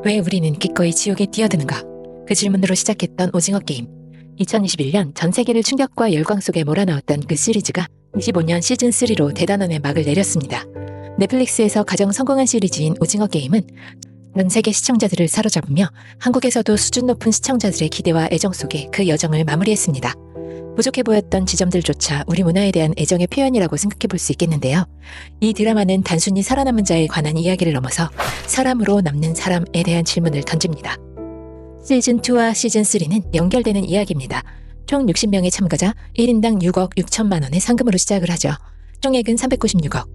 왜 우리는 기꺼이 지옥에 뛰어드는가? 그 질문으로 시작했던 오징어 게임. 2021년 전 세계를 충격과 열광 속에 몰아넣었던 그 시리즈가 25년 시즌3로 대단원의 막을 내렸습니다. 넷플릭스에서 가장 성공한 시리즈인 오징어 게임은 전 세계 시청자들을 사로잡으며 한국에서도 수준 높은 시청자들의 기대와 애정 속에 그 여정을 마무리했습니다. 부족해 보였던 지점들조차 우리 문화에 대한 애정의 표현이라고 생각해 볼 수 있겠는데요. 이 드라마는 단순히 살아남은 자에 관한 이야기를 넘어서 사람으로 남는 사람에 대한 질문을 던집니다. 시즌2와 시즌3는 연결되는 이야기입니다. 총 60명의 참가자 1인당 6억 6천만 원의 상금으로 시작을 하죠. 총액은 396억.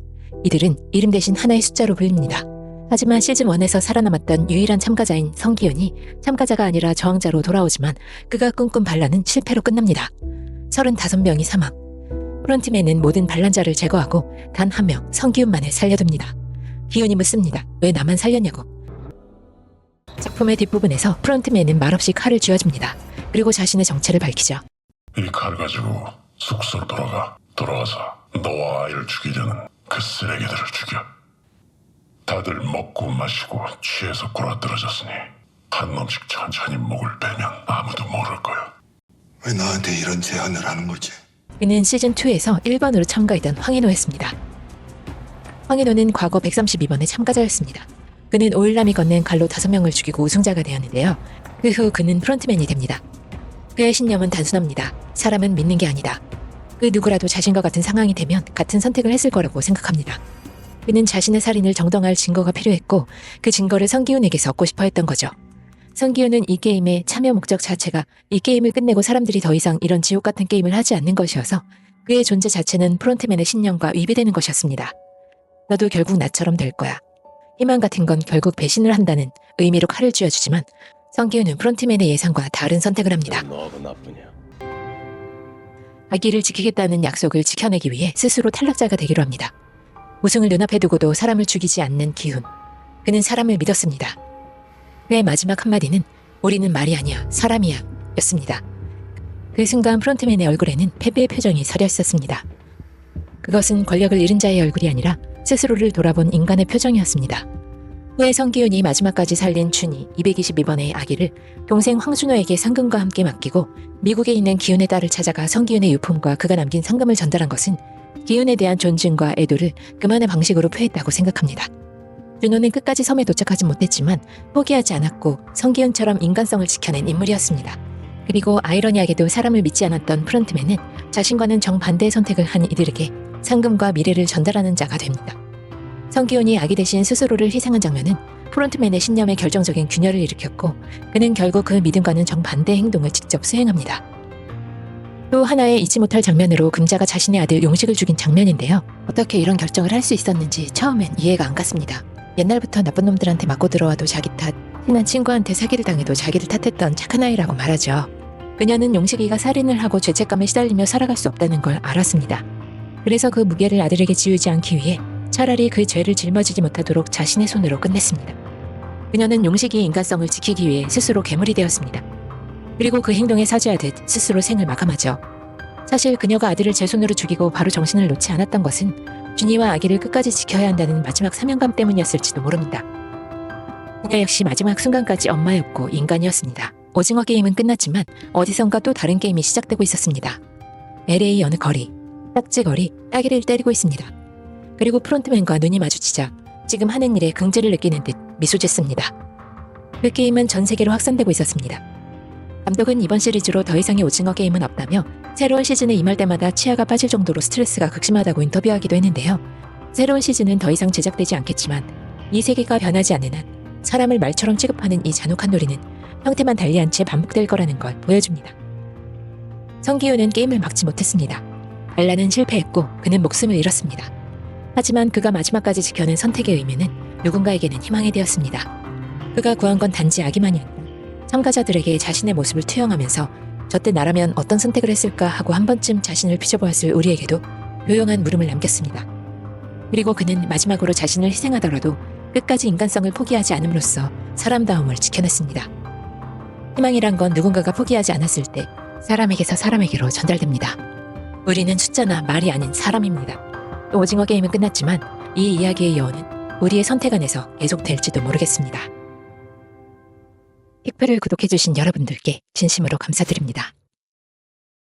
이들은 이름 대신 하나의 숫자로 불립니다. 하지만 시즌1에서 살아남았던 유일한 참가자인 성기훈이 참가자가 아니라 저항자로 돌아오지만 그가 꿈꾼 반란은 실패로 끝납니다. 35명이 사망. 프론트맨은 모든 반란자를 제거하고 단 한 명 성기훈만을 살려둡니다. 기훈이 묻습니다. 왜 나만 살렸냐고. 작품의 뒷부분에서 프론트맨은 말없이 칼을 쥐어줍니다. 그리고 자신의 정체를 밝히죠. 이 칼 가지고 숙소로 돌아와서 너와 아이를 죽이려는 그 쓰레기들을 죽여. 다들 먹고 마시고 취해서 골아떨어졌으니 한 놈씩 천천히 목을 베면 아무도 모를 거야. 왜 나한테 이런 제안을 하는 거지? 그는 시즌2에서 1번으로 참가했던 황인호였습니다. 황인호는 과거 132번의 참가자였습니다. 그는 오일남이 건넨 칼로 5명을 죽이고 우승자가 되었는데요. 그 후 그는 프론트맨이 됩니다. 그의 신념은 단순합니다. 사람은 믿는 게 아니다. 그 누구라도 자신과 같은 상황이 되면 같은 선택을 했을 거라고 생각합니다. 그는 자신의 살인을 정당화할 증거가 필요했고 그 증거를 성기훈에게서 얻고 싶어 했던 거죠. 성기훈은 이 게임의 참여 목적 자체가 이 게임을 끝내고 사람들이 더 이상 이런 지옥 같은 게임을 하지 않는 것이어서 그의 존재 자체는 프론트맨의 신념과 위배되는 것이었습니다. 너도 결국 나처럼 될 거야. 희망 같은 건 결국 배신을 한다는 의미로 칼을 쥐어주지만 성기훈은 프론트맨의 예상과 다른 선택을 합니다. 너가 나쁘냐? 아기를 지키겠다는 약속을 지켜내기 위해 스스로 탈락자가 되기로 합니다. 우승을 눈앞에 두고도 사람을 죽이지 않는 기훈. 그는 사람을 믿었습니다. 그의 마지막 한마디는 우리는 말이 아니야, 사람이야 였습니다. 그 순간 프론트맨의 얼굴에는 패배의 표정이 서려 있었습니다. 그것은 권력을 잃은 자의 얼굴이 아니라 스스로를 돌아본 인간의 표정이었습니다. 후에 성기훈이 마지막까지 살린 준이 222번의 아기를 동생 황준호에게 상금과 함께 맡기고 미국에 있는 기훈의 딸을 찾아가 성기훈의 유품과 그가 남긴 상금을 전달한 것은 기훈에 대한 존중과 애도를 그만의 방식으로 표했다고 생각합니다. 준호는 끝까지 섬에 도착하지 못했지만 포기하지 않았고 성기훈처럼 인간성을 지켜낸 인물이었습니다. 그리고 아이러니하게도 사람을 믿지 않았던 프론트맨은 자신과는 정반대의 선택을 한 이들에게 상금과 미래를 전달하는 자가 됩니다. 성기훈이 아기 대신 스스로를 희생한 장면은 프론트맨의 신념에 결정적인 균열을 일으켰고 그는 결국 그 믿음과는 정반대의 행동을 직접 수행합니다. 또 하나의 잊지 못할 장면으로 금자가 자신의 아들 용식을 죽인 장면인데요. 어떻게 이런 결정을 할 수 있었는지 처음엔 이해가 안 갔습니다. 옛날부터 나쁜 놈들한테 맞고 들어와도 자기 탓, 친한 친구한테 사기를 당해도 자기를 탓했던 착한 아이라고 말하죠. 그녀는 용식이가 살인을 하고 죄책감에 시달리며 살아갈 수 없다는 걸 알았습니다. 그래서 그 무게를 아들에게 지우지 않기 위해 차라리 그 죄를 짊어지지 못하도록 자신의 손으로 끝냈습니다. 그녀는 용식이의 인간성을 지키기 위해 스스로 괴물이 되었습니다. 그리고 그 행동에 사죄하듯 스스로 생을 마감하죠. 사실 그녀가 아들을 제 손으로 죽이고 바로 정신을 놓지 않았던 것은 준이와 아기를 끝까지 지켜야 한다는 마지막 사명감 때문이었을지도 모릅니다. 그녀 역시 마지막 순간까지 엄마였고 인간이었습니다. 오징어 게임은 끝났지만 어디선가 또 다른 게임이 시작되고 있었습니다. LA 어느 거리, 딱지 거리, 따기를 때리고 있습니다. 그리고 프론트맨과 눈이 마주치자 지금 하는 일에 긍지를 느끼는 듯 미소 짓습니다. 그 게임은 전 세계로 확산되고 있었습니다. 감독은 이번 시리즈로 더 이상의 오징어 게임은 없다며 새로운 시즌에 임할 때마다 치아가 빠질 정도로 스트레스가 극심하다고 인터뷰하기도 했는데요. 새로운 시즌은 더 이상 제작되지 않겠지만 이 세계가 변하지 않는 한 사람을 말처럼 취급하는 이 잔혹한 놀이는 형태만 달리한 채 반복될 거라는 걸 보여줍니다. 성기훈은 게임을 막지 못했습니다. 반란은 실패했고 그는 목숨을 잃었습니다. 하지만 그가 마지막까지 지켜낸 선택의 의미는 누군가에게는 희망이 되었습니다. 그가 구한 건 단지 아기만이었다. 참가자들에게 자신의 모습을 투영하면서 저때 나라면 어떤 선택을 했을까 하고 한 번쯤 자신을 비춰보았을 우리에게도 요용한 물음을 남겼습니다. 그리고 그는 마지막으로 자신을 희생하더라도 끝까지 인간성을 포기하지 않음으로써 사람다움을 지켜냈습니다. 희망이란 건 누군가가 포기하지 않았을 때 사람에게서 사람에게로 전달됩니다. 우리는 숫자나 말이 아닌 사람입니다. 오징어 게임은 끝났지만 이 이야기의 여운은 우리의 선택 안에서 계속될지도 모르겠습니다. 픽플을 구독해주신 여러분들께 진심으로 감사드립니다.